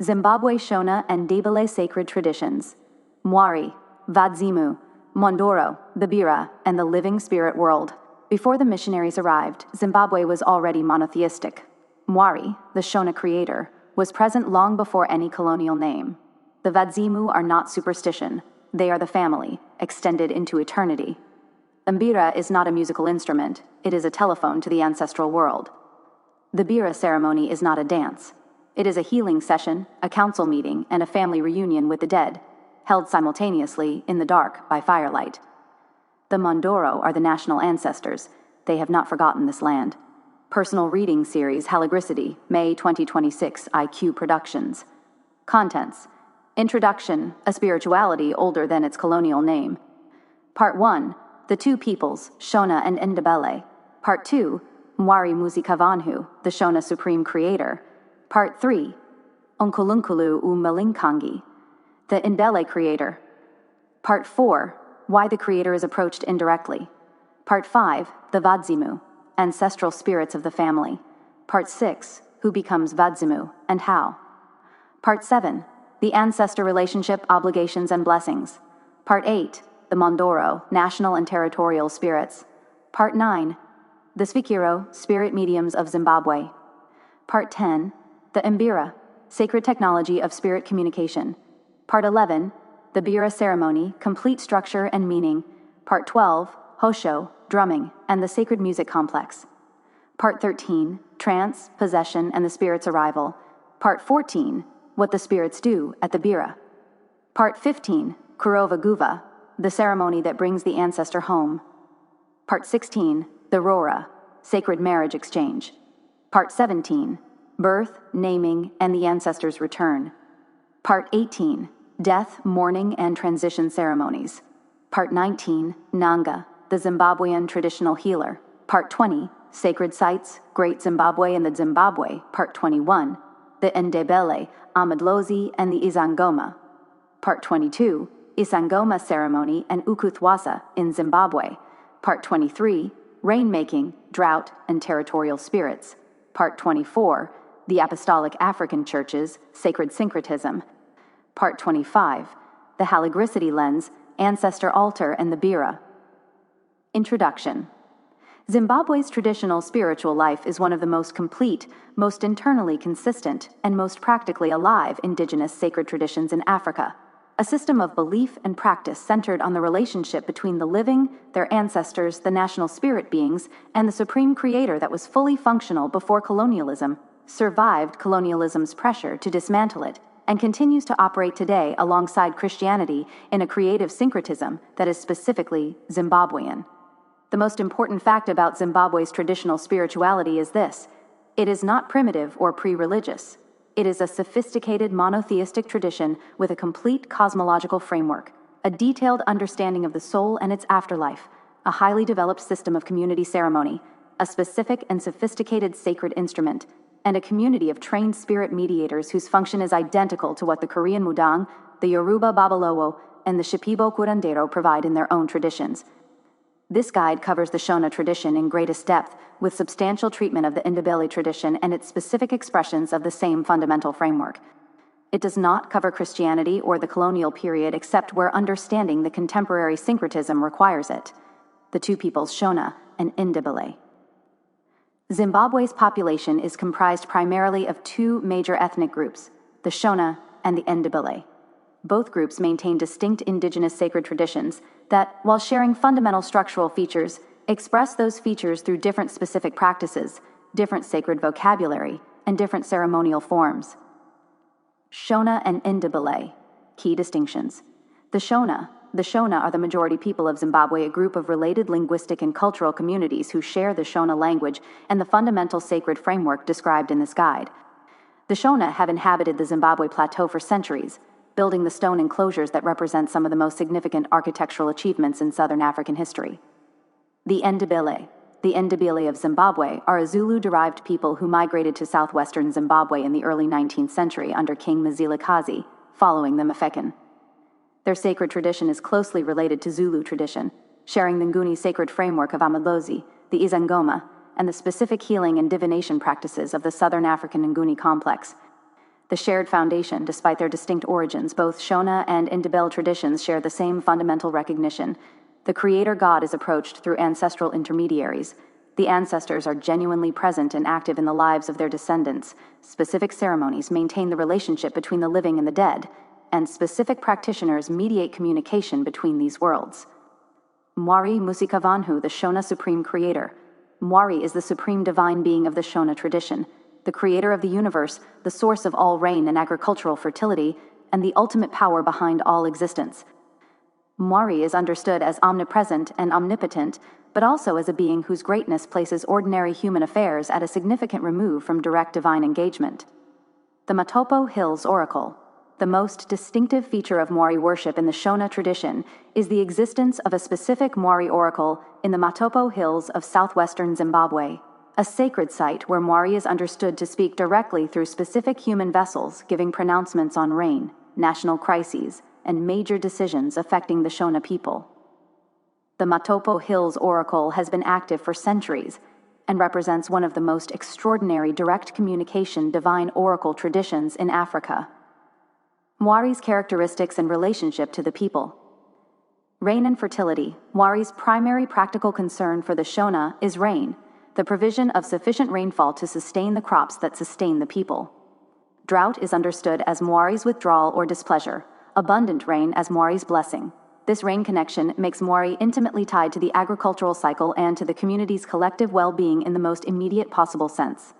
Zimbabwe Shona and NDEBELE sacred traditions. Mwari, Vadzimu, Mhondoro, the Bira, and the living spirit world. Before the missionaries arrived, Zimbabwe was already monotheistic. Mwari, the Shona creator, was present long before any colonial name. The Vadzimu are not superstition. They are the family, extended into eternity. Mbira is not a musical instrument. It is a telephone to the ancestral world. The Bira ceremony is not a dance. It is a healing session, a council meeting, and a family reunion with the dead, held simultaneously in the dark by firelight. The Mhondoro are the national ancestors. They have not forgotten this land. Personal reading series Haligricity, May 2026, IQ Productions. Contents: Introduction, a spirituality older than its colonial name. Part 1, the two peoples, Shona and NDEBELE. Part 2, Mwari Muzikavanhu, the Shona supreme creator. Part 3, Unkulunkulu Malinkangi, the NDEBELE creator. Part 4, why the creator is approached indirectly. Part 5, the Vadzimu, ancestral spirits of the family. Part 6, who becomes Vadzimu and how. Part 7, the ancestor relationship, obligations, and blessings. Part 8, the Mhondoro, national and territorial spirits. Part 9, the Svikiro, spirit mediums of Zimbabwe. Part 10, the Mbira, sacred technology of spirit communication. Part 11, the Bira ceremony, complete structure and meaning. Part 12, Hosho, drumming, and the sacred music complex. Part 13, trance, possession, and the spirit's arrival. Part 14, what the spirits do at the Bira. Part 15, Kurova Guva, the ceremony that brings the ancestor home. Part 16, the Rora, sacred marriage exchange. Part 17, birth, naming, and the ancestor's return. Part 18, death, mourning, and transition ceremonies. Part 19, Nanga, the Zimbabwean traditional healer. Part 20, sacred sites, Great Zimbabwe and the Zimbabwe. Part 21, the NDEBELE, Amadlozi, and the Isangoma. Part 22, Isangoma ceremony and Ukuthwasa in Zimbabwe. Part 23, rainmaking, drought, and territorial spirits. Part 24, the Apostolic African Churches, sacred syncretism. Part 25, the Haligricity lens, ancestor altar, and the Bira. Introduction. Zimbabwe's traditional spiritual life is one of the most complete, most internally consistent, and most practically alive indigenous sacred traditions in Africa. A system of belief and practice centered on the relationship between the living, their ancestors, the national spirit beings, and the supreme creator that was fully functional before colonialism, survived colonialism's pressure to dismantle it, and continues to operate today alongside Christianity in a creative syncretism that is specifically Zimbabwean. The most important fact about Zimbabwe's traditional spirituality is this: it is not primitive or pre-religious. It is a sophisticated monotheistic tradition with a complete cosmological framework, a detailed understanding of the soul and its afterlife, a highly developed system of community ceremony, a specific and sophisticated sacred instrument, and a community of trained spirit mediators whose function is identical to what the Korean Mudang, the Yoruba Babalawo, and the Shipibo Curandero provide in their own traditions. This guide covers the Shona tradition in greatest depth, with substantial treatment of the NDEBELE tradition and its specific expressions of the same fundamental framework. It does not cover Christianity or the colonial period except where understanding the contemporary syncretism requires it. The two peoples Shona and NDEBELE. Zimbabwe's population is comprised primarily of two major ethnic groups, the Shona and the NDEBELE. Both groups maintain distinct indigenous sacred traditions that, while sharing fundamental structural features, express those features through different specific practices, different sacred vocabulary, and different ceremonial forms. Shona and NDEBELE. Key distinctions. The Shona are the majority people of Zimbabwe, a group of related linguistic and cultural communities who share the Shona language and the fundamental sacred framework described in this guide. The Shona have inhabited the Zimbabwe plateau for centuries, building the stone enclosures that represent some of the most significant architectural achievements in southern African history. The NDEBELE of Zimbabwe are a Zulu-derived people who migrated to southwestern Zimbabwe in the early 19th century under King Mzilikazi, following the Mafeking. Their sacred tradition is closely related to Zulu tradition, sharing the Nguni sacred framework of Amadlozi, the Isangoma, and the specific healing and divination practices of the Southern African Nguni complex. the shared foundation. Despite their distinct origins, both Shona and NDEBELE traditions share the same fundamental recognition. The creator god is approached through ancestral intermediaries. The ancestors are genuinely present and active in the lives of their descendants. Specific ceremonies maintain the relationship between the living and the dead, and specific practitioners mediate communication between these worlds. Mwari Musikavanhu, the Shona supreme creator. Mwari is the supreme divine being of the Shona tradition, the creator of the universe, the source of all rain and agricultural fertility, and the ultimate power behind all existence. Mwari is understood as omnipresent and omnipotent, but also as a being whose greatness places ordinary human affairs at a significant remove from direct divine engagement. The Matopo Hills Oracle. The most distinctive feature of Mwari worship in the Shona tradition is the existence of a specific Mwari oracle in the Matopo Hills of southwestern Zimbabwe, a sacred site where Mwari is understood to speak directly through specific human vessels, giving pronouncements on rain, national crises, and major decisions affecting the Shona people. The Matopo Hills Oracle has been active for centuries and represents one of the most extraordinary direct communication divine oracle traditions in Africa. Mwari's characteristics and relationship to the people. Rain and fertility. Mwari's primary practical concern for the Shona is rain, the provision of sufficient rainfall to sustain the crops that sustain the people. Drought is understood as Mwari's withdrawal or displeasure, abundant rain as Mwari's blessing. This rain connection makes Mwari intimately tied to the agricultural cycle and to the community's collective well-being in the most immediate possible sense.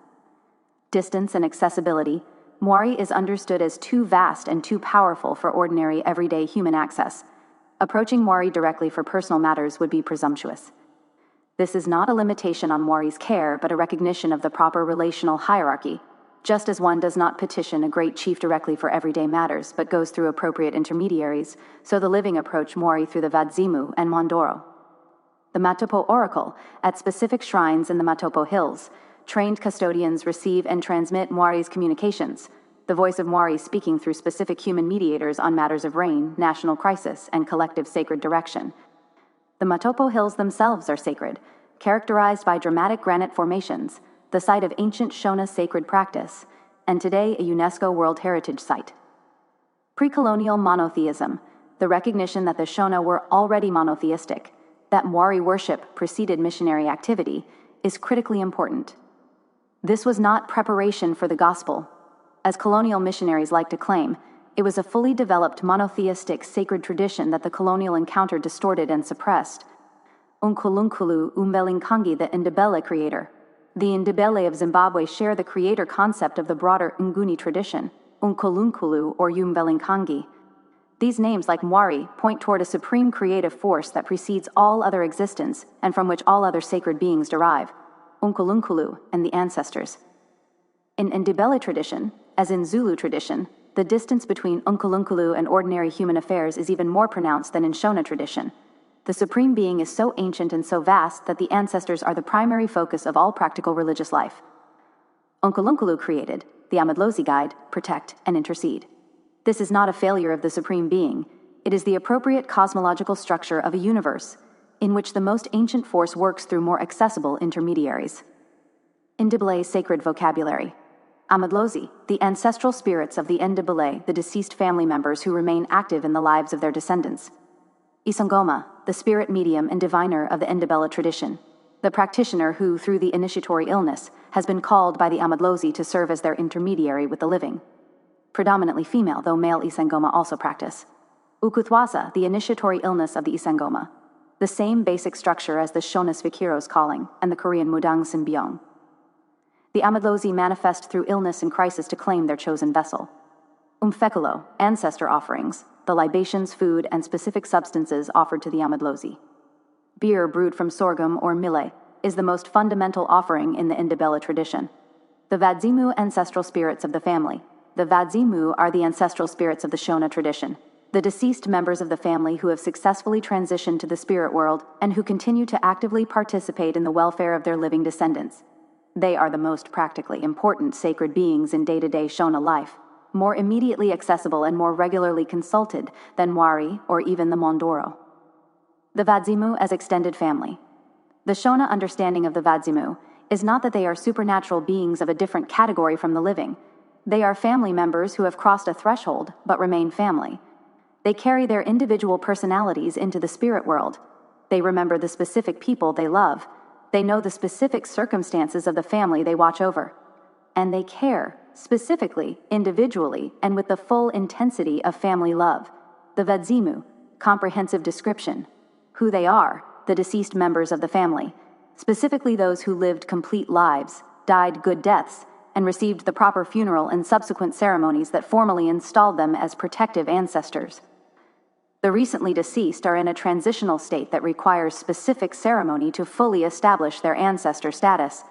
Distance and accessibility. Mwari is understood as too vast and too powerful for ordinary, everyday human access. Approaching Mwari directly for personal matters would be presumptuous. This is not a limitation on Mwari's care, but a recognition of the proper relational hierarchy. Just as one does not petition a great chief directly for everyday matters, but goes through appropriate intermediaries, so the living approach Mwari through the Vadzimu and Mhondoro. The Matopo Oracle, at specific shrines in the Matopo Hills, trained custodians receive and transmit Mwari's communications, the voice of Mwari speaking through specific human mediators on matters of rain, national crisis, and collective sacred direction. The Matopo Hills themselves are sacred, characterized by dramatic granite formations, the site of ancient Shona sacred practice, and today a UNESCO World Heritage Site. Pre-colonial monotheism, the recognition that the Shona were already monotheistic, that Mwari worship preceded missionary activity, is critically important. This was not preparation for the gospel. As colonial missionaries like to claim, it was a fully developed monotheistic sacred tradition that the colonial encounter distorted and suppressed. Unkulunkulu Umbelinkangi, the NDEBELE creator. The NDEBELE of Zimbabwe share the creator concept of the broader Nguni tradition, Unkulunkulu or Umbelinkangi. These names, like Mwari, point toward a supreme creative force that precedes all other existence and from which all other sacred beings derive, Unkulunkulu and the ancestors. In NDEBELE tradition, as in Zulu tradition, the distance between Unkulunkulu and ordinary human affairs is even more pronounced than in Shona tradition. The supreme being is so ancient and so vast that the ancestors are the primary focus of all practical religious life. Unkulunkulu created, the Amadlozi guide, protect, and intercede. This is not a failure of the supreme being. It is the appropriate cosmological structure of a universe, in which the most ancient force works through more accessible intermediaries. NDEBELE sacred vocabulary. Amadlozi, the ancestral spirits of the NDEBELE, the deceased family members who remain active in the lives of their descendants. Isangoma, the spirit medium and diviner of the NDEBELE tradition, the practitioner who, through the initiatory illness, has been called by the Amadlozi to serve as their intermediary with the living. Predominantly female, though male Isangoma also practice. Ukuthwasa, the initiatory illness of the Isangoma, the same basic structure as the Shona Svikiro's calling and the Korean Mudang Sinbyong. The Amadlozi manifest through illness and crisis to claim their chosen vessel. Umfekulo, ancestor offerings, the libations, food, and specific substances offered to the Amadlozi. Beer brewed from sorghum or millet is the most fundamental offering in the NDEBELE tradition. The Vadzimu, ancestral spirits of the family. The Vadzimu are the ancestral spirits of the Shona tradition, the deceased members of the family who have successfully transitioned to the spirit world and who continue to actively participate in the welfare of their living descendants. They are the most practically important sacred beings in day-to-day Shona life, more immediately accessible and more regularly consulted than Mwari or even the Mhondoro. The Vadzimu as extended family. The Shona understanding of the Vadzimu is not that they are supernatural beings of a different category from the living. They are family members who have crossed a threshold but remain family. They carry their individual personalities into the spirit world. They remember the specific people they love. They know the specific circumstances of the family they watch over. And they care, specifically, individually, and with the full intensity of family love. The Vadzimu, comprehensive description. Who they are, the deceased members of the family, specifically those who lived complete lives, died good deaths, and received the proper funeral and subsequent ceremonies that formally installed them as protective ancestors. The recently deceased are in a transitional state that requires specific ceremony to fully establish their ancestor status.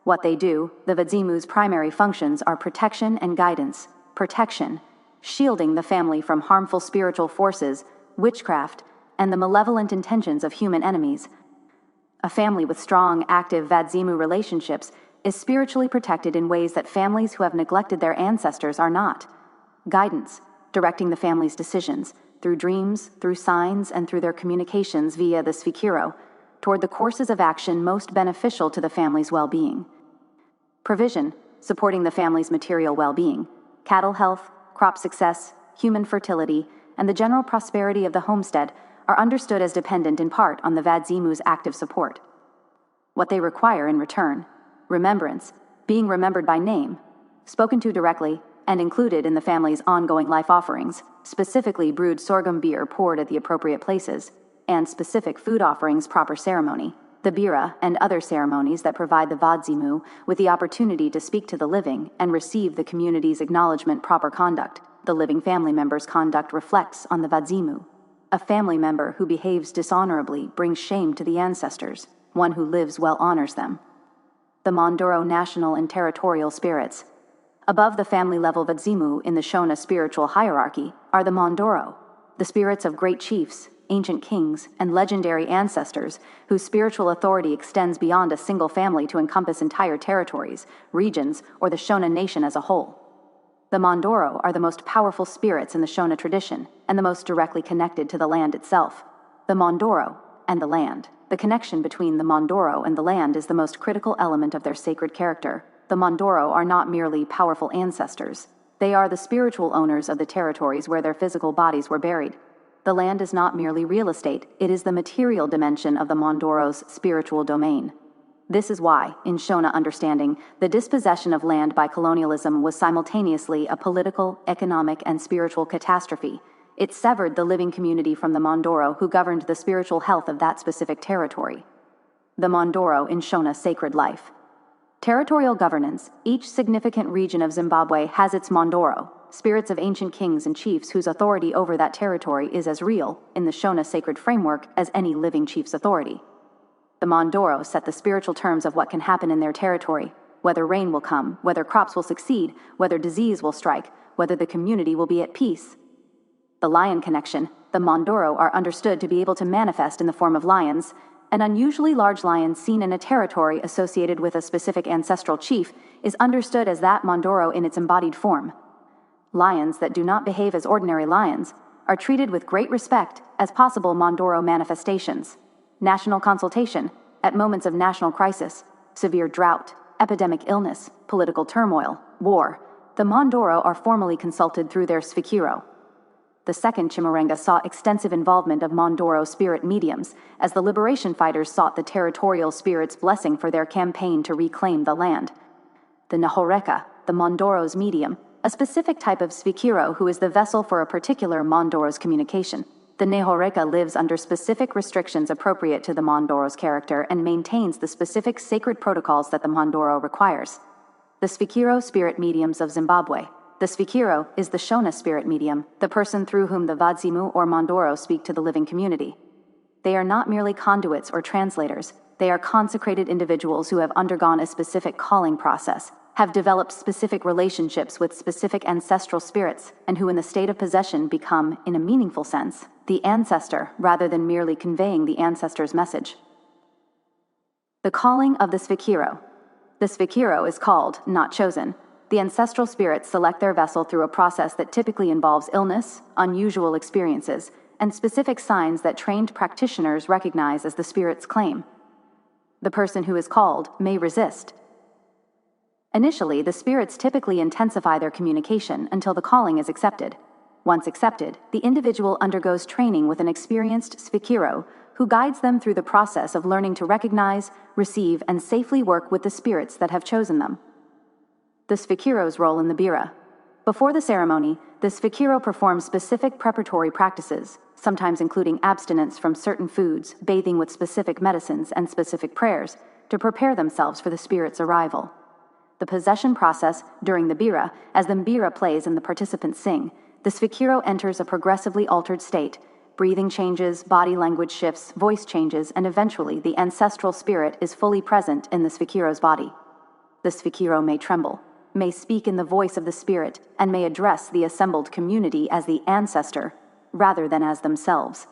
What they do, the Vadzimu's primary functions are protection and guidance. Protection, shielding the family from harmful spiritual forces, witchcraft, and the malevolent intentions of human enemies. A family with strong, active Vadzimu relationships is spiritually protected in ways that families who have neglected their ancestors are not. Guidance, directing the family's decisions, through dreams, through signs, and through their communications via the Svikiro, toward the courses of action most beneficial to the family's well-being. Provision, supporting the family's material well-being, cattle health, crop success, human fertility, and the general prosperity of the homestead are understood as dependent in part on the Vadzimu's active support. What they require in return: remembrance, being remembered by name, spoken to directly, and included in the family's ongoing life offerings, specifically brewed sorghum beer poured at the appropriate places, and specific food offerings proper ceremony, the Bira and other ceremonies that provide the Vadzimu with the opportunity to speak to the living and receive the community's acknowledgement proper conduct. The living family member's conduct reflects on the Vadzimu. A family member who behaves dishonorably brings shame to the ancestors. One who lives well honors them. The Mhondoro national and territorial spirits. Above the family-level Vadzimu in the Shona spiritual hierarchy are the Mhondoro, the spirits of great chiefs, ancient kings, and legendary ancestors whose spiritual authority extends beyond a single family to encompass entire territories, regions, or the Shona nation as a whole. The Mhondoro are the most powerful spirits in the Shona tradition and the most directly connected to the land itself. The Mhondoro and the land. The connection between the Mhondoro and the land is the most critical element of their sacred character. The Mhondoro are not merely powerful ancestors. They are the spiritual owners of the territories where their physical bodies were buried. The land is not merely real estate, it is the material dimension of the Mhondoro's spiritual domain. This is why, in Shona understanding, the dispossession of land by colonialism was simultaneously a political, economic, and spiritual catastrophe. It severed the living community from the Mhondoro who governed the spiritual health of that specific territory. The Mhondoro in Shona sacred life. Territorial governance. Each significant region of Zimbabwe has its Mhondoro, spirits of ancient kings and chiefs whose authority over that territory is as real, in the Shona sacred framework, as any living chief's authority. The Mhondoro set the spiritual terms of what can happen in their territory, whether rain will come, whether crops will succeed, whether disease will strike, whether the community will be at peace. The lion connection. The Mhondoro are understood to be able to manifest in the form of lions. An unusually large lion seen in a territory associated with a specific ancestral chief is understood as that Mhondoro in its embodied form. Lions that do not behave as ordinary lions are treated with great respect as possible Mhondoro manifestations. National consultation at moments of national crisis, severe drought, epidemic illness, political turmoil, war. The Mhondoro are formally consulted through their Svikiro. The second Chimurenga saw extensive involvement of Mhondoro spirit mediums as the liberation fighters sought the territorial spirits' blessing for their campaign to reclaim the land. The Nahoreka, the Mhondoro's medium, a specific type of Svikiro who is the vessel for a particular Mhondoro's communication. The Nahoreka lives under specific restrictions appropriate to the Mhondoro's character and maintains the specific sacred protocols that the Mhondoro requires. The Svikiro spirit mediums of Zimbabwe. The Svikiro is the Shona spirit medium, the person through whom the Vadzimu or Mhondoro speak to the living community. They are not merely conduits or translators. They are consecrated individuals who have undergone a specific calling process, have developed specific relationships with specific ancestral spirits, and who in the state of possession become, in a meaningful sense, the ancestor rather than merely conveying the ancestor's message. The calling of the Svikiro. The Svikiro is called, not chosen. The ancestral spirits select their vessel through a process that typically involves illness, unusual experiences, and specific signs that trained practitioners recognize as the spirit's claim. The person who is called may resist. Initially, the spirits typically intensify their communication until the calling is accepted. Once accepted, the individual undergoes training with an experienced svikiro, who guides them through the process of learning to recognize, receive, and safely work with the spirits that have chosen them. The svikiro's role in the Bira. Before the ceremony, the svikiro performs specific preparatory practices, sometimes including abstinence from certain foods, bathing with specific medicines, and specific prayers, to prepare themselves for the spirit's arrival. The possession process during the Bira, as the Mbira plays and the participants sing, the svikiro enters a progressively altered state. Breathing changes, body language shifts, voice changes, and eventually the ancestral spirit is fully present in the svikiro's body. The svikiro may tremble, may speak in the voice of the spirit, and may address the assembled community as the ancestor, rather than as themselves.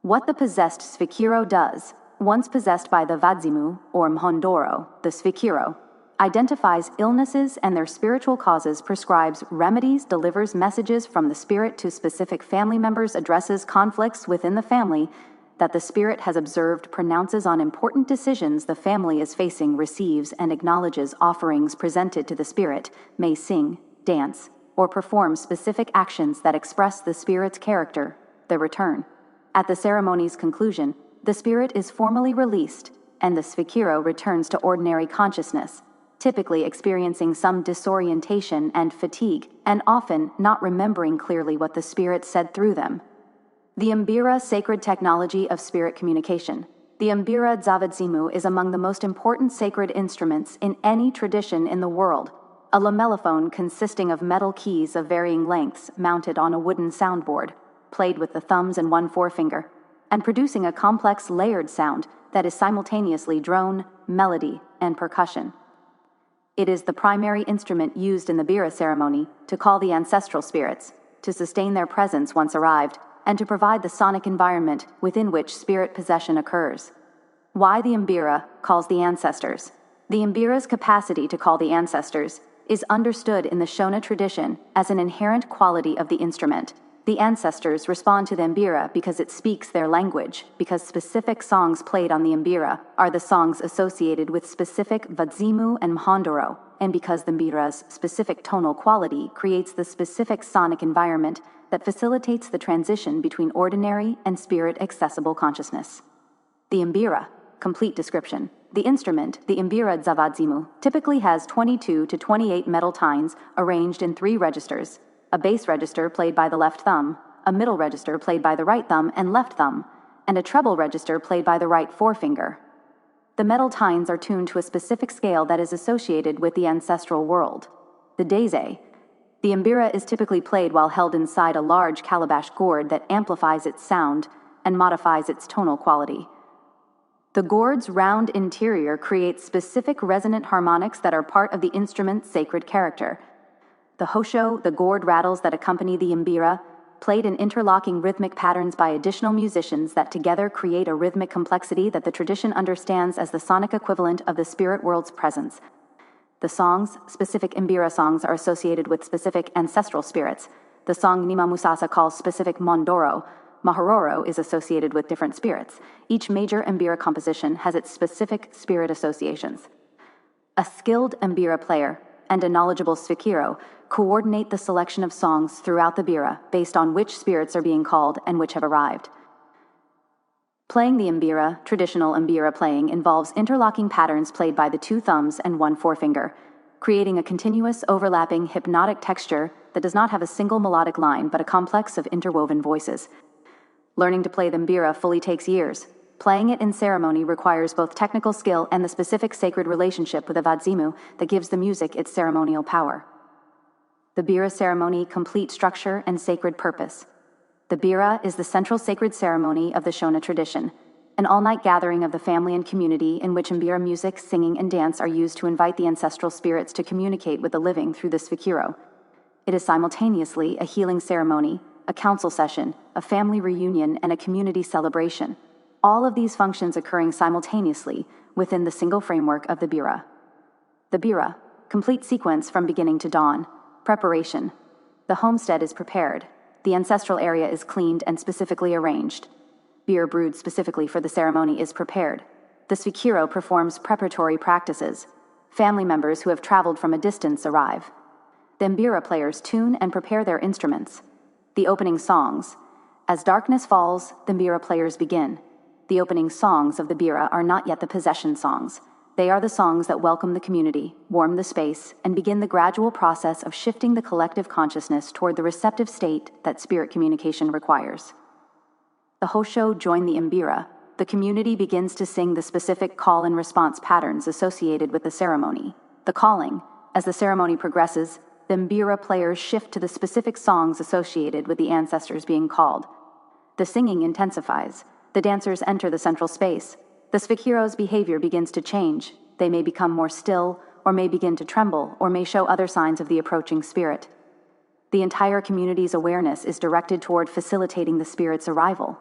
What the possessed svikiro does, once possessed by the Vadzimu, or Mhondoro, the svikiro, identifies illnesses and their spiritual causes, prescribes remedies, delivers messages from the spirit to specific family members, addresses conflicts within the family that the spirit has observed, pronounces on important decisions the family is facing, receives and acknowledges offerings presented to the spirit, may sing, dance, or perform specific actions that express the spirit's character, the return. At the ceremony's conclusion, the spirit is formally released, and the svikiro returns to ordinary consciousness, typically experiencing some disorientation and fatigue, and often not remembering clearly what the spirit said through them. The Mbira sacred technology of spirit communication. The Mbira Vadzimu is among the most important sacred instruments in any tradition in the world, a lamellophone consisting of metal keys of varying lengths mounted on a wooden soundboard, played with the thumbs and one forefinger, and producing a complex layered sound that is simultaneously drone, melody, and percussion. It is the primary instrument used in the Bira ceremony to call the ancestral spirits, to sustain their presence once arrived, and to provide the sonic environment within which spirit possession occurs. Why the Mbira calls the ancestors? The Mbira's capacity to call the ancestors is understood in the Shona tradition as an inherent quality of the instrument. The ancestors respond to the Mbira because it speaks their language, because specific songs played on the Mbira are the songs associated with specific Vadzimu and Mhondoro, and because the Mbira's specific tonal quality creates the specific sonic environment that facilitates the transition between ordinary and spirit-accessible consciousness. The Mbira, complete description. The instrument, the Mbira Vadzimu, typically has 22 to 28 metal tines arranged in 3 registers: a bass register played by the left thumb, a middle register played by the right thumb and left thumb, and a treble register played by the right forefinger. The metal tines are tuned to a specific scale that is associated with the ancestral world. The deze. The Mbira is typically played while held inside a large calabash gourd that amplifies its sound and modifies its tonal quality. The gourd's round interior creates specific resonant harmonics that are part of the instrument's sacred character. The hosho, the gourd rattles that accompany the Mbira, played in interlocking rhythmic patterns by additional musicians that together create a rhythmic complexity that the tradition understands as the sonic equivalent of the spirit world's presence. The songs, specific Mbira songs, are associated with specific ancestral spirits. The song Nima Musasa calls specific Mhondoro. Mahororo is associated with different spirits. Each major Mbira composition has its specific spirit associations. A skilled Mbira player and a knowledgeable svikiro coordinate the selection of songs throughout the Bira based on which spirits are being called and which have arrived. Playing the Mbira, traditional Mbira playing, involves interlocking patterns played by the 2 thumbs and 1 forefinger, creating a continuous, overlapping, hypnotic texture that does not have a single melodic line but a complex of interwoven voices. Learning to play the Mbira fully takes years. Playing it in ceremony requires both technical skill and the specific sacred relationship with a Vadzimu that gives the music its ceremonial power. The Bira ceremony, complete structure and sacred purpose. The Bira is the central sacred ceremony of the Shona tradition, an all-night gathering of the family and community in which Mbira music, singing, and dance are used to invite the ancestral spirits to communicate with the living through the svikiro. It is simultaneously a healing ceremony, a council session, a family reunion, and a community celebration, all of these functions occurring simultaneously within the single framework of the Bira. The Bira, complete sequence from beginning to dawn. Preparation. The homestead is prepared. The ancestral area is cleaned and specifically arranged. Beer brewed specifically for the ceremony is prepared. The svikiro performs preparatory practices. Family members who have traveled from a distance arrive. The Mbira players tune and prepare their instruments. The opening songs. As darkness falls, the Mbira players begin. The opening songs of the Bira are not yet the possession songs. They are the songs that welcome the community, warm the space, and begin the gradual process of shifting the collective consciousness toward the receptive state that spirit communication requires. The Hosho join the Mbira. The community begins to sing the specific call and response patterns associated with the ceremony. The calling. As the ceremony progresses, the Mbira players shift to the specific songs associated with the ancestors being called. The singing intensifies. The dancers enter the central space. The Sphikiro's behavior begins to change. They may become more still, or may begin to tremble, or may show other signs of the approaching spirit. The entire community's awareness is directed toward facilitating the spirit's arrival.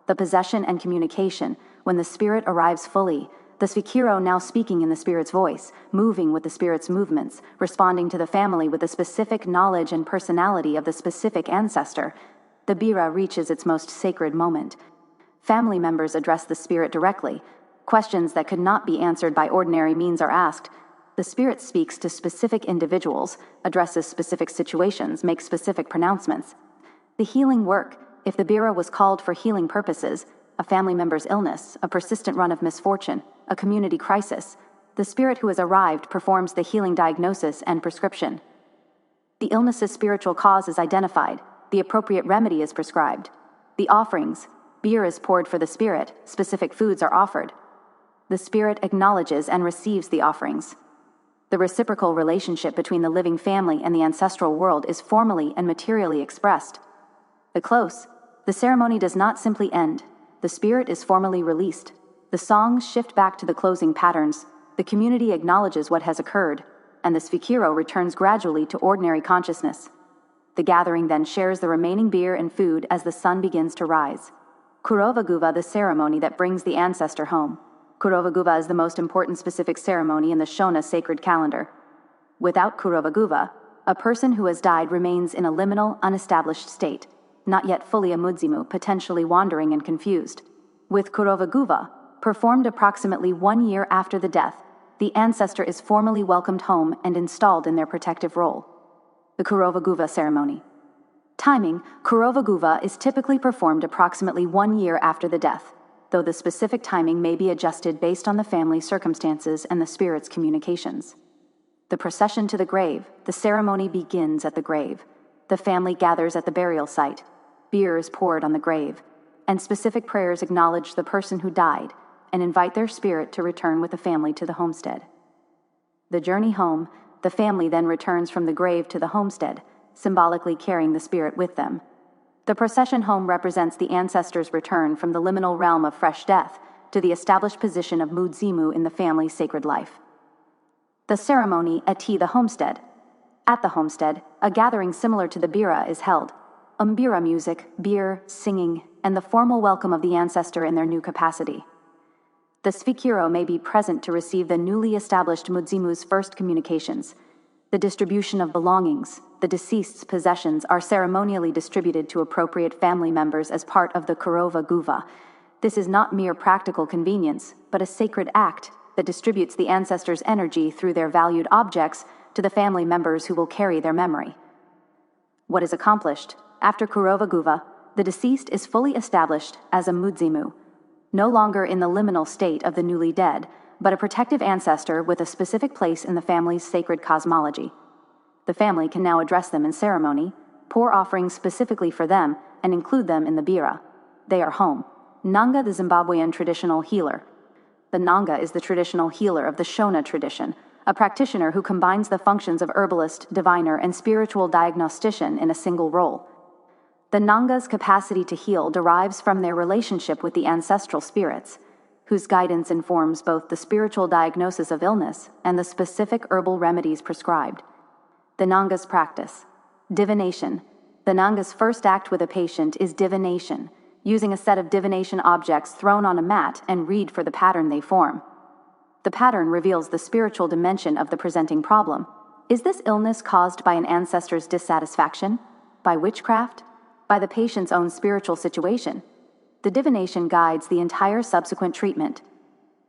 The possession and communication, when the spirit arrives fully, the Sphikiro now speaking in the spirit's voice, moving with the spirit's movements, responding to the family with the specific knowledge and personality of the specific ancestor, the Bira reaches its most sacred moment. Family members address the spirit directly. Questions that could not be answered by ordinary means are asked. The spirit speaks to specific individuals, addresses specific situations, makes specific pronouncements. The healing work. If the Bira was called for healing purposes, a family member's illness, a persistent run of misfortune, a community crisis, the spirit who has arrived performs the healing diagnosis and prescription. The illness's spiritual cause is identified. The appropriate remedy is prescribed. The offerings. Beer is poured for the spirit. Specific foods are offered. The spirit acknowledges and receives the offerings. The reciprocal relationship between the living family and the ancestral world is formally and materially expressed. The close. The ceremony does not simply end. The spirit is formally released. The songs shift back to the closing patterns. The community acknowledges what has occurred, and the Sphikiro returns gradually to ordinary consciousness. The gathering then shares the remaining beer and food as the sun begins to rise. Kurovaguva, the ceremony that brings the ancestor home. Kurovaguva is the most important specific ceremony in the Shona sacred calendar. Without Kurovaguva, a person who has died remains in a liminal, unestablished state, not yet fully a Mudzimu, potentially wandering and confused. With Kurovaguva, performed approximately 1 year after the death, the ancestor is formally welcomed home and installed in their protective role. The Kurovaguva ceremony. Timing. Kurovaguva is typically performed approximately 1 year after the death, though the specific timing may be adjusted based on the family's circumstances and the spirit's communications. The procession to the grave. The ceremony begins at the grave. The family gathers at the burial site. Beer is poured on the grave, and specific prayers acknowledge the person who died and invite their spirit to return with the family to the homestead. The journey home. The family then returns from the grave to the homestead, symbolically carrying the spirit with them. The procession home represents the ancestors' return from the liminal realm of fresh death to the established position of Mudzimu in the family's sacred life. The ceremony at the homestead. At the homestead, a gathering similar to the Bira is held. Mbira music, beer, singing, and the formal welcome of the ancestor in their new capacity. The Sphikiro may be present to receive the newly established Mudzimu's first communications. The distribution of belongings, the deceased's possessions, are ceremonially distributed to appropriate family members as part of the Kurovaguva. This is not mere practical convenience, but a sacred act that distributes the ancestors' energy through their valued objects to the family members who will carry their memory. What is accomplished? After Kurovaguva, the deceased is fully established as a Mudzimu, no longer in the liminal state of the newly dead, but a protective ancestor with a specific place in the family's sacred cosmology. The family can now address them in ceremony, pour offerings specifically for them, and include them in the Bira. They are home. Nanga, the Zimbabwean traditional healer. The Nanga is the traditional healer of the Shona tradition, a practitioner who combines the functions of herbalist, diviner, and spiritual diagnostician in a single role. The Nanga's capacity to heal derives from their relationship with the ancestral spirits, whose guidance informs both the spiritual diagnosis of illness and the specific herbal remedies prescribed. The Nanga's practice. Divination. The Nanga's first act with a patient is divination, using a set of divination objects thrown on a mat and read for the pattern they form. The pattern reveals the spiritual dimension of the presenting problem. Is this illness caused by an ancestor's dissatisfaction? By witchcraft? By the patient's own spiritual situation? The divination guides the entire subsequent treatment.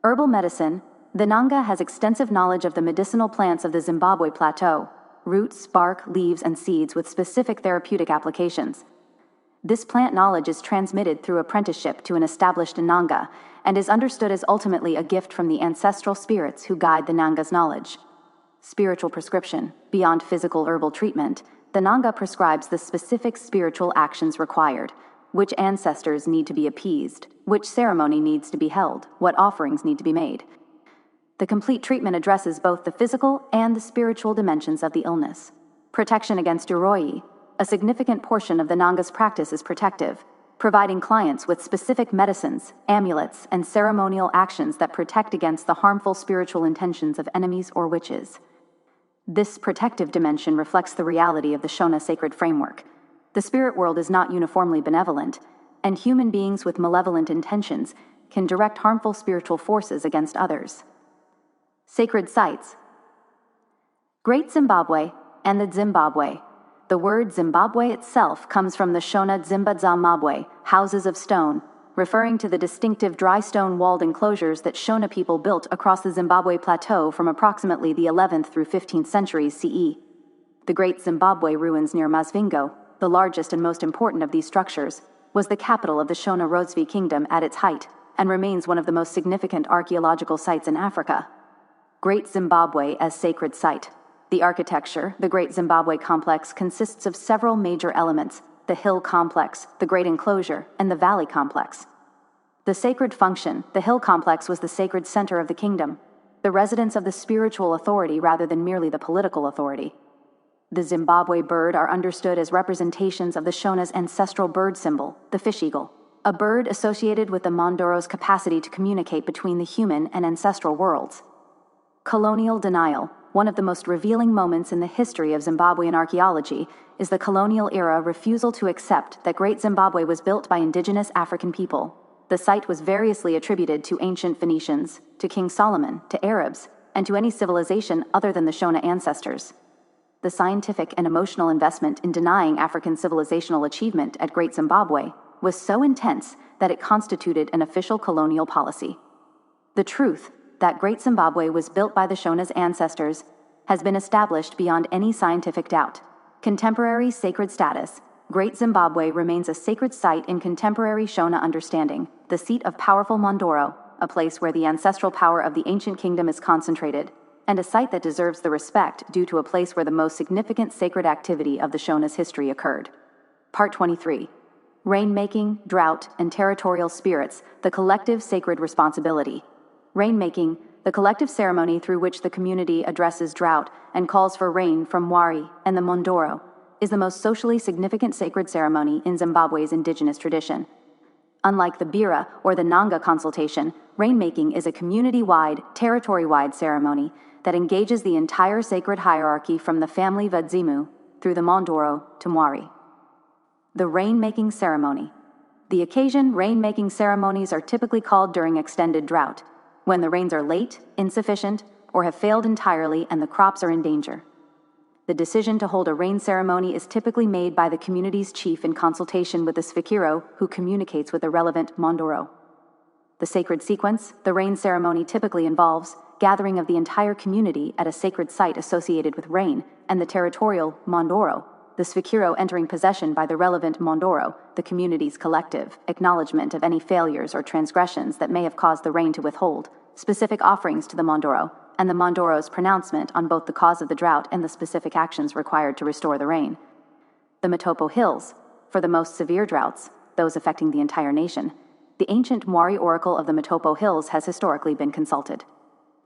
Herbal medicine. The Nanga has extensive knowledge of the medicinal plants of the Zimbabwe plateau, roots, bark, leaves, and seeds with specific therapeutic applications. This plant knowledge is transmitted through apprenticeship to an established Nanga and is understood as ultimately a gift from the ancestral spirits who guide the Nanga's knowledge. Spiritual prescription. Beyond physical herbal treatment, the Nanga prescribes the specific spiritual actions required, which ancestors need to be appeased, which ceremony needs to be held, what offerings need to be made. The complete treatment addresses both the physical and the spiritual dimensions of the illness. Protection against uroi. A significant portion of the Nanga's practice is protective, providing clients with specific medicines, amulets, and ceremonial actions that protect against the harmful spiritual intentions of enemies or witches. This protective dimension reflects the reality of the Shona sacred framework. The spirit world is not uniformly benevolent, and human beings with malevolent intentions can direct harmful spiritual forces against others. Sacred sites. Great Zimbabwe and the Zimbabwe. The word Zimbabwe itself comes from the Shona Zimbabwe, houses of stone, referring to the distinctive dry stone-walled enclosures that Shona people built across the Zimbabwe plateau from approximately the 11th through 15th centuries CE. The Great Zimbabwe ruins near Masvingo, the largest and most important of these structures, was the capital of the Shona Rhodsve Kingdom at its height, and remains one of the most significant archaeological sites in Africa. Great Zimbabwe as sacred site. The architecture, the Great Zimbabwe Complex, consists of several major elements: the Hill Complex, the Great Enclosure, and the Valley Complex. The sacred function, the Hill Complex was the sacred center of the kingdom, the residence of the spiritual authority rather than merely the political authority. The Zimbabwe bird are understood as representations of the Shona's ancestral bird symbol, the fish eagle, a bird associated with the Mhondoro's capacity to communicate between the human and ancestral worlds. Colonial denial. One of the most revealing moments in the history of Zimbabwean archaeology is the colonial era refusal to accept that Great Zimbabwe was built by indigenous African people. The site was variously attributed to ancient Phoenicians, to King Solomon, to Arabs, and to any civilization other than the Shona ancestors. The scientific and emotional investment in denying African civilizational achievement at Great Zimbabwe was so intense that it constituted an official colonial policy. The truth that Great Zimbabwe was built by the Shona's ancestors has been established beyond any scientific doubt. Contemporary sacred status. Great Zimbabwe remains a sacred site in contemporary Shona understanding, the seat of powerful Mhondoro, a place where the ancestral power of the ancient kingdom is concentrated, and a site that deserves the respect due to a place where the most significant sacred activity of the Shona's history occurred. Part 23. Rainmaking, drought, and territorial spirits, the collective sacred responsibility. Rainmaking, the collective ceremony through which the community addresses drought and calls for rain from Mwari and the Mhondoro, is the most socially significant sacred ceremony in Zimbabwe's indigenous tradition. Unlike the Bira or the Nanga consultation, rainmaking is a community-wide, territory-wide ceremony that engages the entire sacred hierarchy from the family Vadzimu through the Mhondoro to Mwari. The rainmaking ceremony. The occasion rainmaking ceremonies are typically called during extended drought, when the rains are late, insufficient, or have failed entirely and the crops are in danger. The decision to hold a rain ceremony is typically made by the community's chief in consultation with the Sfikiro, who communicates with the relevant Mhondoro. The sacred sequence, the rain ceremony typically involves gathering of the entire community at a sacred site associated with rain, and the territorial Mhondoro, the Sfikiro entering possession by the relevant Mhondoro, the community's collective acknowledgement of any failures or transgressions that may have caused the rain to withhold, specific offerings to the Mhondoro, and the Mhondoro's pronouncement on both the cause of the drought and the specific actions required to restore the rain. The Matopo Hills, for the most severe droughts, those affecting the entire nation, the ancient Mwari oracle of the Matopo Hills has historically been consulted.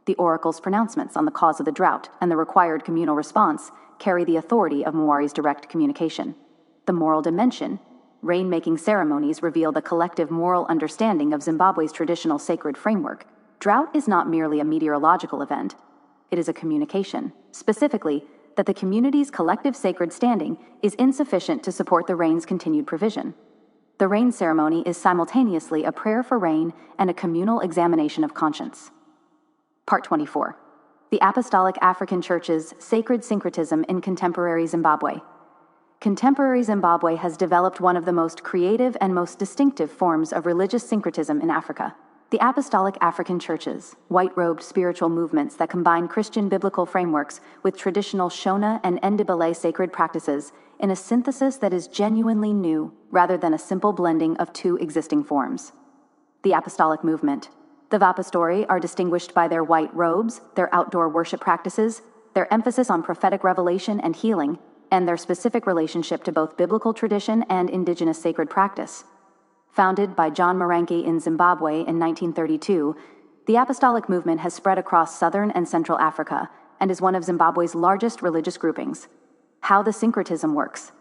The oracle's pronouncements on the cause of the drought and the required communal response carry the authority of Mwari's direct communication. The moral dimension. Rainmaking ceremonies reveal the collective moral understanding of Zimbabwe's traditional sacred framework. Drought is not merely a meteorological event. It is a communication, specifically, that the community's collective sacred standing is insufficient to support the rain's continued provision. The rain ceremony is simultaneously a prayer for rain and a communal examination of conscience. Part 24. The Apostolic African Church's sacred syncretism in contemporary Zimbabwe. Contemporary Zimbabwe has developed one of the most creative and most distinctive forms of religious syncretism in Africa. The apostolic African churches, white-robed spiritual movements that combine Christian biblical frameworks with traditional Shona and NDEBELE sacred practices in a synthesis that is genuinely new rather than a simple blending of two existing forms. The apostolic movement. The Vapastori are distinguished by their white robes, their outdoor worship practices, their emphasis on prophetic revelation and healing, and their specific relationship to both biblical tradition and indigenous sacred practice. Founded by John Moranke in Zimbabwe in 1932, the apostolic movement has spread across southern and central Africa and is one of Zimbabwe's largest religious groupings. How the syncretism works.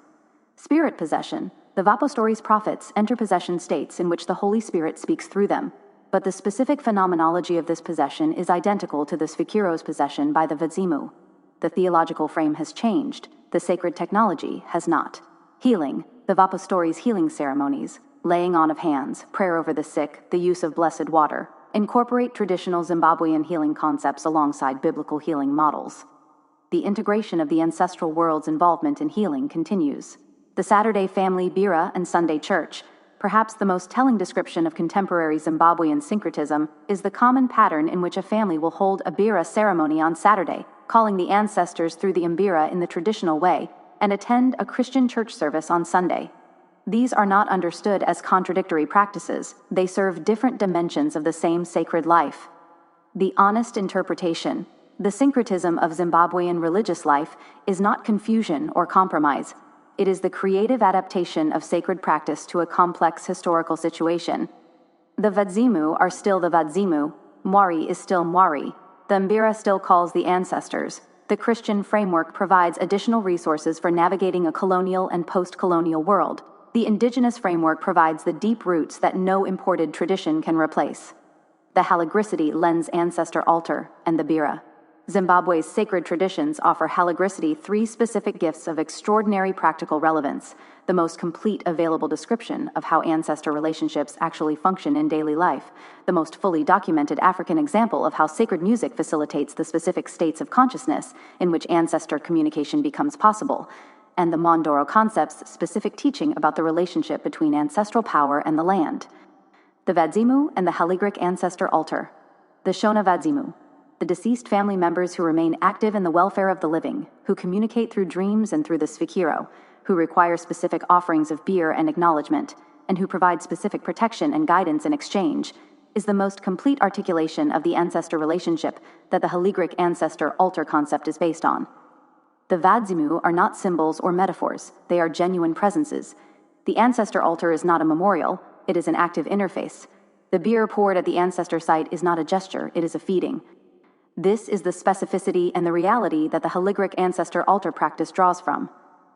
Spirit possession. The Vapastori's prophets enter possession states in which the Holy Spirit speaks through them, but the specific phenomenology of this possession is identical to the Sfikiro's possession by the Vadzimu. The theological frame has changed, the sacred technology has not. Healing. The Vapastori's healing ceremonies, laying on of hands, prayer over the sick, the use of blessed water, incorporate traditional Zimbabwean healing concepts alongside biblical healing models. The integration of the ancestral world's involvement in healing continues. The Saturday family Bira and Sunday church, perhaps the most telling description of contemporary Zimbabwean syncretism, is the common pattern in which a family will hold a Bira ceremony on Saturday, calling the ancestors through the Mbira in the traditional way, and attend a Christian church service on Sunday. These are not understood as contradictory practices. They serve different dimensions of the same sacred life. The honest interpretation. The syncretism of Zimbabwean religious life is not confusion or compromise. It is the creative adaptation of sacred practice to a complex historical situation. The Vadzimu are still the Vadzimu, Mwari is still Mwari, the Mbira still calls the ancestors. The Christian framework provides additional resources for navigating a colonial and post-colonial world. The indigenous framework provides the deep roots that no imported tradition can replace. The Haligricity lends ancestor altar and the Bira. Zimbabwe's sacred traditions offer Haligricity three specific gifts of extraordinary practical relevance, the most complete available description of how ancestor relationships actually function in daily life, the most fully documented African example of how sacred music facilitates the specific states of consciousness in which ancestor communication becomes possible, and the Mhondoro concept's specific teaching about the relationship between ancestral power and the land. The Vadzimu and the Haligric ancestor altar. The Shona Vadzimu. The deceased family members who remain active in the welfare of the living, who communicate through dreams and through the Sfikiro, who require specific offerings of beer and acknowledgement, and who provide specific protection and guidance in exchange, is the most complete articulation of the ancestor relationship that the Haligric ancestor altar concept is based on. The Vadzimu are not symbols or metaphors, they are genuine presences. The ancestor altar is not a memorial, it is an active interface. The beer poured at the ancestor site is not a gesture, it is a feeding. This is the specificity and the reality that the Haligric ancestor altar practice draws from.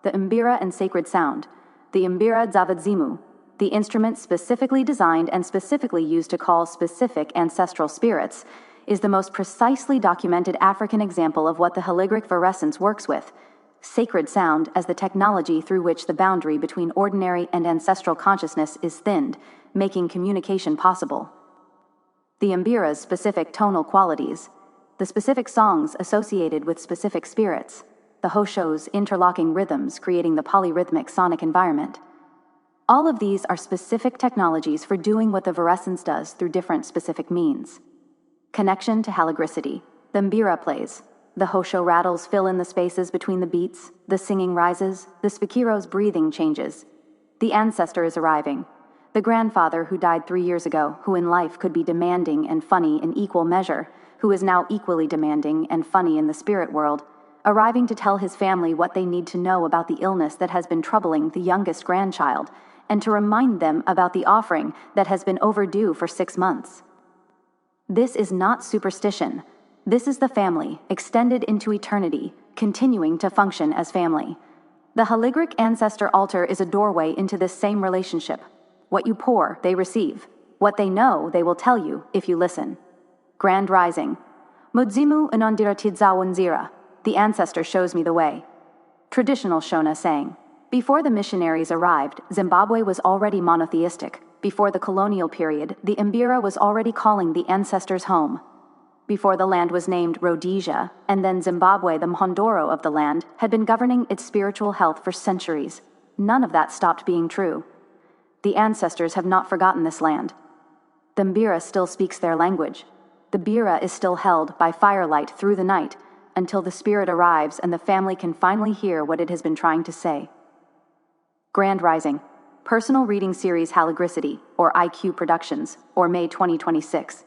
The Mbira and sacred sound. The Mbira Zavadzimu, the instrument specifically designed and specifically used to call specific ancestral spirits, is the most precisely documented African example of what the Haligric virescence works with. Sacred sound as the technology through which the boundary between ordinary and ancestral consciousness is thinned, making communication possible. The Mbira's specific tonal qualities. The specific songs associated with specific spirits, the Hosho's interlocking rhythms creating the polyrhythmic sonic environment. All of these are specific technologies for doing what the virescence does through different specific means. Connection to Haligricity. The Mbira plays. The Hosho rattles fill in the spaces between the beats, the singing rises, the Sfikiro's breathing changes. The ancestor is arriving. The grandfather who died 3 years ago, who in life could be demanding and funny in equal measure, who is now equally demanding and funny in the spirit world, arriving to tell his family what they need to know about the illness that has been troubling the youngest grandchild, and to remind them about the offering that has been overdue for 6 months. This is not superstition. This is the family, extended into eternity, continuing to function as family. The Haligric ancestor altar is a doorway into this same relationship. What you pour, they receive. What they know, they will tell you if you listen. Grand Rising. Mudzimu unondiratidzawanzira. The ancestor shows me the way. Traditional Shona saying. Before the missionaries arrived, Zimbabwe was already monotheistic. Before the colonial period, the Mbira was already calling the ancestors home. Before the land was named Rhodesia, and then Zimbabwe, the Mhondoro of the land, had been governing its spiritual health for centuries. None of that stopped being true. The ancestors have not forgotten this land. The Mbira still speaks their language. The Bira is still held by firelight through the night until the spirit arrives and the family can finally hear what it has been trying to say. Grand Rising. Personal Reading Series Haligricity, or IQ Productions, or May 2026.